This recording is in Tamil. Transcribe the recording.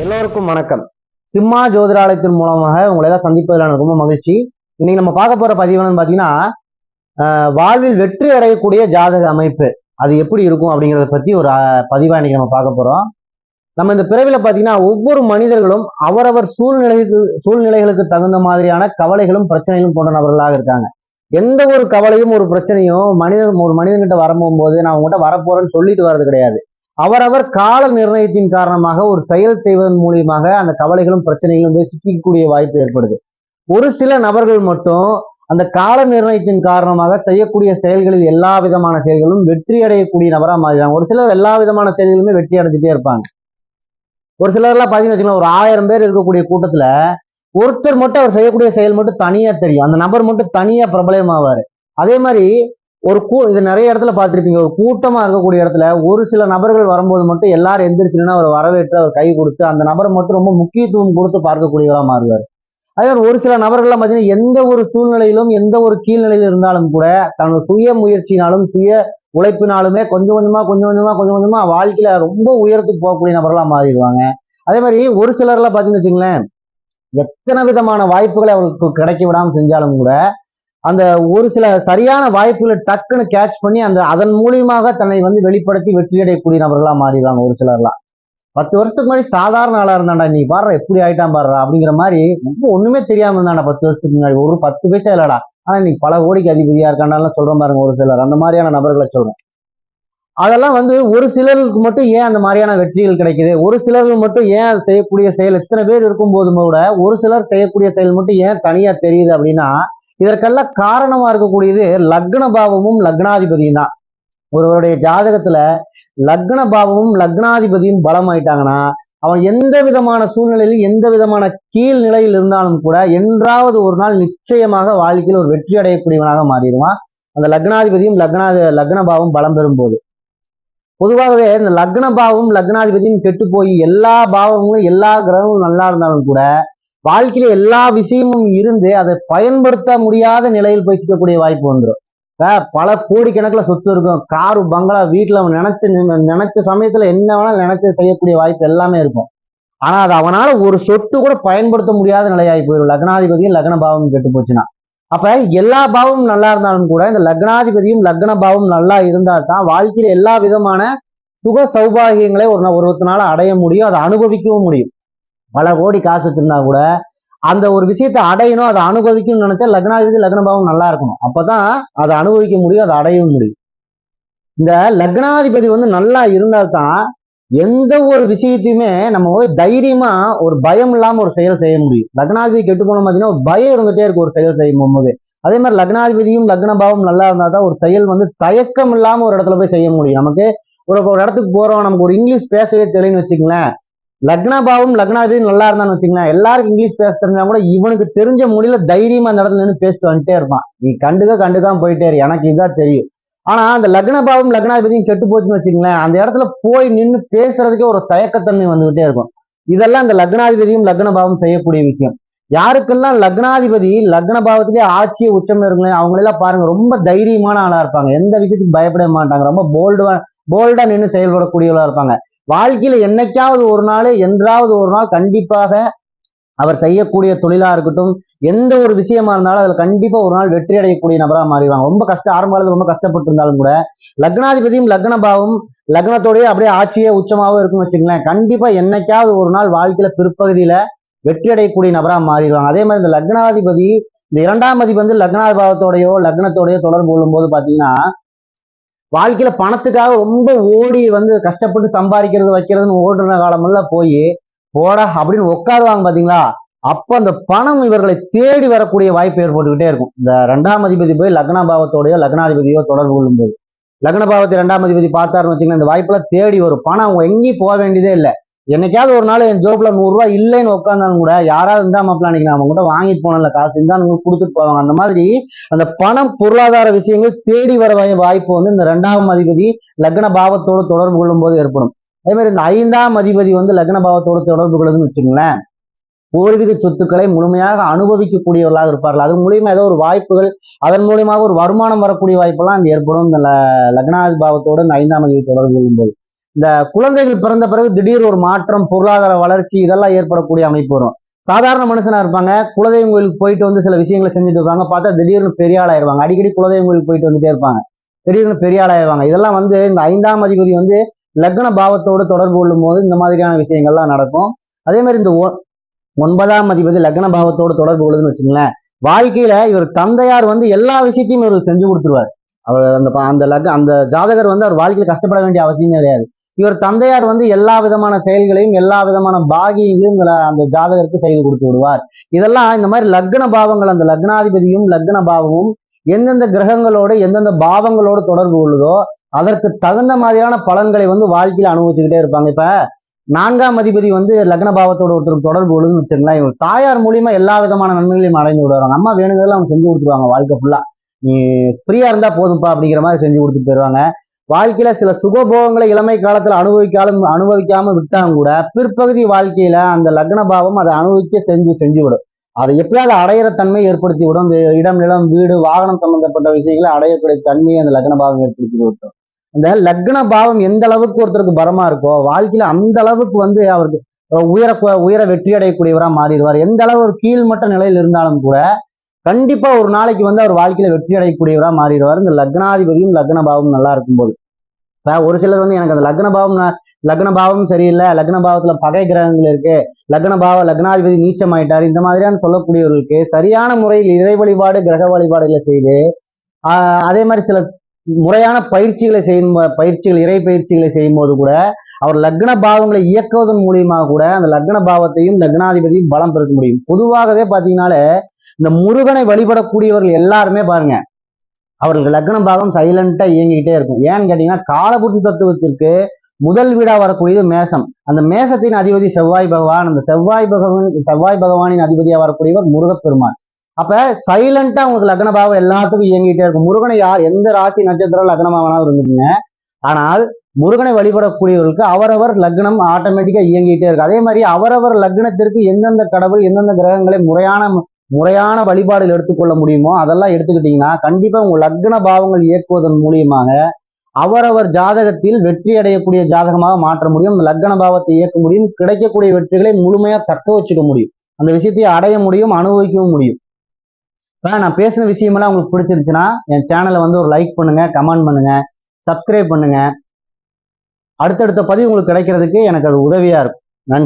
எல்லோருக்கும் வணக்கம். சிம்மா ஜோதிடாலயத்தின் மூலமாக உங்களை எல்லாம் சந்திப்பதில் எனக்கு ரொம்ப மகிழ்ச்சி. இன்னைக்கு நம்ம பார்க்க போற பதிவு என்னன்னு பாத்தீங்கன்னா, வாழ்வில் வெற்றி அடையக்கூடிய ஜாதக அமைப்பு அது எப்படி இருக்கும் அப்படிங்கிறத பத்தி ஒரு பதிவா இன்னைக்கு நம்ம பார்க்க போறோம். நம்ம இந்த பிறவில பாத்தீங்கன்னா ஒவ்வொரு மனிதர்களும் அவரவர் சூழ்நிலைகளுக்கு தகுந்த மாதிரியான கவலைகளும் பிரச்சனைகளும் கொண்ட நபர்களாக இருக்காங்க. எந்த ஒரு கவலையும் ஒரு பிரச்சனையும் ஒரு மனிதன்கிட்ட வரும்போது நான் உங்ககிட்ட வரப்போறேன்னு சொல்லிட்டு வர்றது கிடையாது. அவரவர் கால நிர்ணயத்தின் காரணமாக ஒரு செயல் செய்வதன் மூலியமாக அந்த கவலைகளும் பிரச்சனைகளும் போய் சிக்கக்கூடிய வாய்ப்பு ஏற்படுது. ஒரு சில நபர்கள் மட்டும் அந்த கால நிர்ணயத்தின் காரணமாக செய்யக்கூடிய செயல்களில் எல்லா விதமான செயல்களும் வெற்றி அடையக்கூடிய நபரா மாறிடுறாங்க. ஒரு சிலர் எல்லா விதமான செயல்களுமே வெற்றி அடைஞ்சிட்டே இருப்பாங்க. ஒரு சிலர்லாம் பாத்தீங்கன்னு வச்சுக்கோங்களேன், ஒரு 1000 பேர் இருக்கக்கூடிய கூட்டத்துல ஒருத்தர் மட்டும் அவர் செய்யக்கூடிய செயல் மட்டும் தனியா தெரியும். அந்த நபர் மட்டும் தனியா பிரபலமாவாரு. அதே மாதிரி இது நிறைய இடத்துல பார்த்திருப்பீங்க. ஒரு கூட்டமா இருக்கக்கூடிய இடத்துல ஒரு சில நபர்கள் வரும்போது மட்டும் எல்லாரும் எந்திரிச்சுன்னா அவர் வரவேற்று அவர் கை கொடுத்து அந்த நபரை மட்டும் ரொம்ப முக்கியத்துவம் கொடுத்து பார்க்கக்கூடியவரா மாறுவார். அதே மாதிரி ஒரு சில நபர்கள்லாம் பார்த்தீங்கன்னா எந்த ஒரு சூழ்நிலையிலும் எந்த ஒரு கீழ்நிலையில இருந்தாலும் கூட தனது சுய முயற்சினாலும் சுய உழைப்பினாலுமே கொஞ்சம் கொஞ்சமா வாழ்க்கையில ரொம்ப உயரத்துக்கு போகக்கூடிய நபர்களா மாறிடுவாங்க. அதே மாதிரி ஒரு சிலர்லாம் பார்த்தீங்கன்னு வச்சுங்களேன், எத்தனை விதமான வாய்ப்புகளை அவர்களுக்கு கிடைக்க விடாம செஞ்சாலும் கூட அந்த ஒரு சில சரியான வாய்ப்புகளை டக்குன்னு கேட்ச் பண்ணி அதன் மூலியமாக தன்னை வெளிப்படுத்தி வெற்றி அடையக்கூடிய நபர்களா மாறிடுவாங்க. ஒரு சிலர்லாம் 10 வருஷத்துக்கு முன்னாடி சாதாரண ஆளா இருந்தாண்டா, நீ பாடுற எப்படி ஆயிட்டான் பாடுறா அப்படிங்கிற மாதிரி ரொம்ப ஒண்ணுமே தெரியாம இருந்தாண்டா 10 வருஷத்துக்கு முன்னாடி, ஒரு 10 பைசா இல்லடா, ஆனா நீ பல கோடிக்கு அதிபதியா இருக்காண்டாலும் சொல்ற பாருங்க. ஒரு சிலர் அந்த மாதிரியான நபர்களை சொல்றேன். அதெல்லாம் ஒரு சிலருக்கு மட்டும் ஏன் அந்த மாதிரியான வெற்றிகள் கிடைக்குது, ஒரு சிலர்கள் மட்டும் ஏன் அது செய்யக்கூடிய செயல் இத்தனை பேர் இருக்கும் போதும் கூட ஒரு சிலர் செய்யக்கூடிய செயல் மட்டும் ஏன் தனியா தெரியுது அப்படின்னா, இதற்கெல்லாம் காரணமா இருக்கக்கூடியது லக்ன பாவமும் லக்னாதிபதியும் தான். ஒருவருடைய ஜாதகத்துல லக்ன பாவமும் லக்னாதிபதியும் பலம் ஆயிட்டாங்கன்னா அவன் எந்த விதமான சூழ்நிலையிலும் எந்த விதமான கீழ் நிலையில் இருந்தாலும் கூட என்றாவது ஒரு நாள் நிச்சயமாக வாழ்க்கையில் ஒரு வெற்றி அடையக்கூடியவனாக மாறிடுவான். அந்த லக்னாதிபதியும் லக்ன பாவம் பலம் பெறும் போது பொதுவாகவே இந்த லக்ன பாவமும் லக்னாதிபதியும் கெட்டு போய் எல்லா பாவங்களும் எல்லா கிரகங்களும் நல்லா இருந்தாலும் கூட வாழ்க்கையில எல்லா விஷயமும் இருந்து அதை பயன்படுத்த முடியாத நிலையில் போய் சிக்கக்கூடிய வாய்ப்பு வந்துடும். பல கோடிக்கணக்குல சொத்து இருக்கும், காரு பங்களா, வீட்டுல அவன் நினைச்ச சமயத்துல என்ன வேணாலும் நினைச்ச செய்யக்கூடிய வாய்ப்பு எல்லாமே இருக்கும். ஆனா அது அவனால ஒரு சொட்டு கூட பயன்படுத்த முடியாத நிலையாகி போயிடும் லக்னாதிபதியும் லக்ன பாவமும் கெட்டு போச்சுன்னா. அப்ப எல்லா பாவமும் நல்லா இருந்தாலும் கூட இந்த லக்னாதிபதியும் லக்ன பாவமும் நல்லா இருந்தா தான் வாழ்க்கையில எல்லா விதமான சுக சௌபாகியங்களை ஒருத்தனால அடைய முடியும், அதை அனுபவிக்கவும் முடியும். பல கோடி காசு வச்சிருந்தா கூட அந்த ஒரு விஷயத்தை அடையணும், அதை அனுபவிக்கணும்னு நினைச்சா லக்னாதிபதி லக்னபாவம் நல்லா இருக்கணும். அப்பதான் அதை அனுபவிக்க முடியும், அதை அடையவும் முடியும். இந்த லக்னாதிபதி நல்லா இருந்தால்தான் எந்த ஒரு விஷயத்தையுமே நம்ம தைரியமா ஒரு பயம் இல்லாம ஒரு செயல் செய்ய முடியும். லக்னாதிபதி கெட்டு போன பார்த்தீங்கன்னா ஒரு பயம் இருந்துட்டே இருக்கு ஒரு செயல் செய்யும் போது. அதே மாதிரி லக்னாதிபதியும் லக்னபாவம் நல்லா இருந்தா தான் ஒரு செயல் தயக்கம் இல்லாம ஒரு இடத்துல போய் செய்ய முடியும். நமக்கு ஒரு இடத்துக்கு போறோம், நமக்கு ஒரு இங்கிலீஷ் பேசவே தெரியலன்னு வச்சுங்களேன், லக்னபாவம் லக்னாதிபதி நல்லா இருந்தான்னு வச்சுங்களேன், எல்லாருக்கும் இங்கிலீஷ் பேச தெரிஞ்சா கூட இவனுக்கு தெரிஞ்ச மொழியில தைரியமா அந்த இடத்துல நின்று பேசிட்டு வந்துட்டே இருப்பான். நீ கண்டுக்காம போயிட்டே இரு, எனக்கு இதான் தெரியும். ஆனா அந்த லக்னபாவம் லக்னாதிபதியும் கெட்டு போச்சுன்னு வச்சுங்களேன், அந்த இடத்துல போய் நின்று பேசுறதுக்கே ஒரு தயக்கத்தன்மை வந்துகிட்டே இருக்கும். இதெல்லாம் இந்த லக்னாதிபதியும் லக்னபாவம் செய்யக்கூடிய விஷயம். யாருக்கெல்லாம் லக்னாதிபதி லக்ன பாவத்திலே ஆட்சியை உச்சம் இருக்குங்களேன், அவங்களெல்லாம் பாருங்க ரொம்ப தைரியமான ஆளா இருப்பாங்க, எந்த விஷயத்துக்கு பயப்பட மாட்டாங்க, ரொம்ப போல்டா நின்று செயல்படக்கூடியவளா இருப்பாங்க. வாழ்க்கையில என்னைக்காவது ஒரு நாள் என்றாவது ஒரு நாள் கண்டிப்பாக அவர் செய்யக்கூடிய தொழிலா இருக்கட்டும், எந்த ஒரு விஷயமா இருந்தாலும் அதுல கண்டிப்பா ஒரு நாள் வெற்றி அடையக்கூடிய நபரா மாறிடுவாங்க. ரொம்ப ஆரம்ப காலத்துல ரொம்ப கஷ்டப்பட்டு இருந்தாலும் கூட லக்னாதிபதியும் லக்ன பாவம் லக்னத்தோடய அப்படியே ஆட்சியே உச்சமாவும் இருக்குன்னு வச்சுங்களேன், கண்டிப்பா என்னைக்காவது ஒரு நாள் வாழ்க்கையில பிற்பகுதியில வெற்றி அடையக்கூடிய நபரா மாறிடுவாங்க. அதே மாதிரி இந்த லக்னாதிபதி இந்த 2ஆம் அதிபதி லக்னாதி பாவத்தோடையோ லக்னத்தோடையோ தொடர்பு கொள்ளும் போது பாத்தீங்கன்னா வாழ்க்கையில பணத்துக்காக ரொம்ப ஓடி கஷ்டப்பட்டு சம்பாதிக்கிறது வைக்கிறதுன்னு ஓடுற காலமெல்லாம் போடா அப்படின்னு உட்காருவாங்க பாத்தீங்களா, அப்ப அந்த பணம் இவர்களை தேடி வரக்கூடிய வாய்ப்பு ஏற்பட்டுக்கிட்டே இருக்கும். இந்த 2ஆம் அதிபதி போய் லக்ன பாவத்தோடையோ லக்னாதிபதியோ தொடர்பு கொள்ளும் போது லக்ன பாவத்தை 2ஆம் அதிபதி பார்த்தாருன்னு வச்சுக்கோங்க, இந்த வாய்ப்பெல்லாம் தேடி வரும். பணம் அவங்க எங்கேயும் போக வேண்டியதே இல்லை. என்னைக்காவது ஒரு நாள் என் ஜோப்ல 100 ரூபாய் இல்லைன்னு உட்காந்தாலும் கூட யாராவது இருந்தா மாப்பிள்ள அன்னைக்கு நான் அவங்க கூட வாங்கிட்டு போனல காசு இருந்தா கொடுத்துட்டு போவாங்க. அந்த மாதிரி அந்த பணம் பொருளாதார விஷயங்கள் தேடி வர வாய்ப்பு இந்த 2ஆம் அதிபதி லக்ன பாவத்தோடு தொடர்பு கொள்ளும் போது ஏற்படும். அதே மாதிரி இந்த 5ஆம் அதிபதி லக்ன பாவத்தோடு தொடர்பு கொள்ளுதுன்னு வச்சுங்களேன், பூர்வீக சொத்துக்களை முழுமையாக அனுபவிக்கக்கூடியவர்களாக இருப்பார்கள். அது மூலியமா ஏதோ ஒரு வாய்ப்புகள், அதன் மூலியமாக ஒரு வருமானம் வரக்கூடிய வாய்ப்பெல்லாம் ஏற்படும் இந்த லக்னாதி பாவத்தோடு இந்த 5ஆம் அதிபதி தொடர்பு கொள்ளும் போது. இந்த குழந்தைகள் பிறந்த பிறகு திடீர் ஒரு மாற்றம், பொருளாதார வளர்ச்சி இதெல்லாம் ஏற்படக்கூடிய அமைப்பு வரும். சாதாரண மனுஷனா இருப்பாங்க, குலதெய்வம் கோயிலுக்கு போயிட்டு வந்து சில விஷயங்களை செஞ்சுட்டு இருப்பாங்க, பார்த்தா திடீர்னு பெரிய ஆளாயிருவாங்க. அடிக்கடி குலதெய்வம் கோயிலுக்கு போயிட்டு வந்துட்டே இருப்பாங்க, திடீர்னு பெரிய ஆளாயிருவாங்க. இதெல்லாம் வந்து இந்த 5ஆம் அதிபதி வந்து லக்ன பாவத்தோடு தொடர்பு கொள்ளும் போது இந்த மாதிரியான விஷயங்கள்லாம் நடக்கும். அதே மாதிரி இந்த 9ஆம் அதிபதி லக்ன பாவத்தோடு தொடர்பு கொள்ளுதுன்னு வச்சுங்களேன், வாழ்க்கையில இவர் தந்தையார் வந்து எல்லா விஷயத்தையும் இவர் செஞ்சு கொடுத்துருவார். அவர் அந்த ஜாதகர் வந்து அவர் வாழ்க்கையில கஷ்டப்பட வேண்டிய அவசியமே கிடையாது. இவர் தந்தையார் வந்து எல்லா விதமான செயல்களையும் எல்லா விதமான பாகியங்களையும் அந்த ஜாதகருக்கு செய்து கொடுத்து விடுவார். இதெல்லாம் இந்த மாதிரி லக்ன பாவங்கள், அந்த லக்னாதிபதியும் லக்ன பாவமும் எந்தெந்த கிரகங்களோடு எந்தெந்த பாவங்களோடு தொடர்பு கொள்ளுதோ அதற்கு தகுந்த மாதிரியான பலன்களை வந்து வாழ்க்கையில அனுபவிச்சுக்கிட்டே இருப்பாங்க. இப்ப 4ஆம் அதிபதி வந்து லக்ன பாவத்தோட ஒருத்தருக்கு தொடர்பு கொள்ளுன்னு வச்சுங்களேன், இவங்க தாயார் மூலியமா எல்லா விதமான நன்மைகளையும் அடைந்து விடுவாங்க. அம்மா வேணுங்கிறதுல அவங்க செஞ்சு கொடுத்துருவாங்க. வாழ்க்கை ஃபுல்லா நீ ஃப்ரீயா இருந்தா போதும்பா அப்படிங்கிற மாதிரி செஞ்சு கொடுத்துட்டு போயிருவாங்க. வாழ்க்கையில சில சுகபோகங்களை இளமை காலத்துல அனுபவிக்காம விட்டாங்க கூட பிற்பகுதி வாழ்க்கையில அந்த லக்ன பாவம் அதை அனுபவிக்க செஞ்சு விடும். அதை எப்படியாவது அடையிற தன்மை ஏற்படுத்தி விடும். இந்த இடம், நிலம், வீடு, வாகனம் சம்பந்தப்பட்ட விஷயங்களை அடையக்கூடிய தன்மையை அந்த லக்ன பாவம் ஏற்படுத்தி விட்டோம். இந்த லக்ன பாவம் எந்த அளவுக்கு ஒருத்தருக்கு பலமா இருக்கோ வாழ்க்கையில அந்த அளவுக்கு வந்து அவருக்கு உயர வெற்றி அடையக்கூடியவரா மாறிடுவார். எந்த அளவு ஒரு கீழ்மட்ட நிலையில் இருந்தாலும் கூட கண்டிப்பா ஒரு நாளைக்கு வந்து அவர் வாழ்க்கையில வெற்றி அடையக்கூடியவரா மாறிடுவார், இந்த லக்னாதிபதியும் லக்ன பாவம் நல்லா இருக்கும்போது. ஒரு சிலர் வந்து எனக்கு அந்த லக்ன பாவம் சரியில்லை, லக்ன பாவத்துல பகை கிரகங்கள் இருக்கு, லக்னாதிபதி நீச்சம் ஆயிட்டாரு, இந்த மாதிரியான சொல்லக்கூடியவர்களுக்கு சரியான முறையில் இறை வழிபாடு, கிரக வழிபாடுகளை செய்து அதே மாதிரி சில முறையான இறை பயிற்சிகளை செய்யும் போது கூட அவர் லக்ன பாவங்களை இயக்குவதன் மூலியமாக கூட அந்த லக்ன பாவத்தையும் லக்னாதிபதியும் பலம் பெருக்க முடியும். பொதுவாகவே பாத்தீங்கன்னாலே இந்த முருகனை வழிபடக்கூடியவர்கள் எல்லாருமே பாருங்க, அவர்களுக்கு லக்ன பாகம் சைலண்டா இயங்கிக்கிட்டே இருக்கும். ஏன்னு கேட்டீங்கன்னா காலபுருஷ தத்துவத்திற்கு முதல் வீடா வரக்கூடியது மேசம். அந்த மேசத்தின் அதிபதி செவ்வாய் பகவான். அந்த செவ்வாய் பகவானின் அதிபதியா வரக்கூடியவர் முருகப்பெருமான். அப்ப சைலண்டா உங்களுக்கு லக்ன பாவம் எல்லாத்துக்கும் இயங்கிட்டே இருக்கும். முருகனை எந்த ராசி நட்சத்திரம் லக்னமாவனாலும் இருந்துச்சுங்க, ஆனால் முருகனை வழிபடக்கூடியவர்களுக்கு அவரவர் லக்னம் ஆட்டோமேட்டிக்கா இயங்கிட்டே இருக்கு. அதே மாதிரி அவரவர் லக்னத்திற்கு எந்தெந்த கடவுள் எந்தெந்த கிரகங்களை முறையான வழிபாடுகள் எடுத்துக்கொள்ள முடியுமோ அதெல்லாம் எடுத்துக்கிட்டீங்கன்னா கண்டிப்பா உங்க லக்ன பாவங்கள் இயக்குவதன் மூலியமாக அவரவர் ஜாதகத்தில் வெற்றி அடையக்கூடிய ஜாதகமாக மாற்ற முடியும். லக்ன பாவத்தை இயக்க முடியும், கிடைக்கக்கூடிய வெற்றிகளை முழுமையா தக்க வச்சுக்க முடியும், அந்த விஷயத்தை அடைய முடியும், அனுபவிக்கவும் முடியும். நான் பேசின விஷயமெல்லாம் உங்களுக்கு பிடிச்சிருச்சுன்னா என் சேனலை வந்து ஒரு லைக் பண்ணுங்க, கமெண்ட் பண்ணுங்க, சப்ஸ்கிரைப் பண்ணுங்க. அடுத்தடுத்த பதிவு உங்களுக்கு கிடைக்கிறதுக்கு எனக்கு அது உதவியா இருக்கும். நன்றி.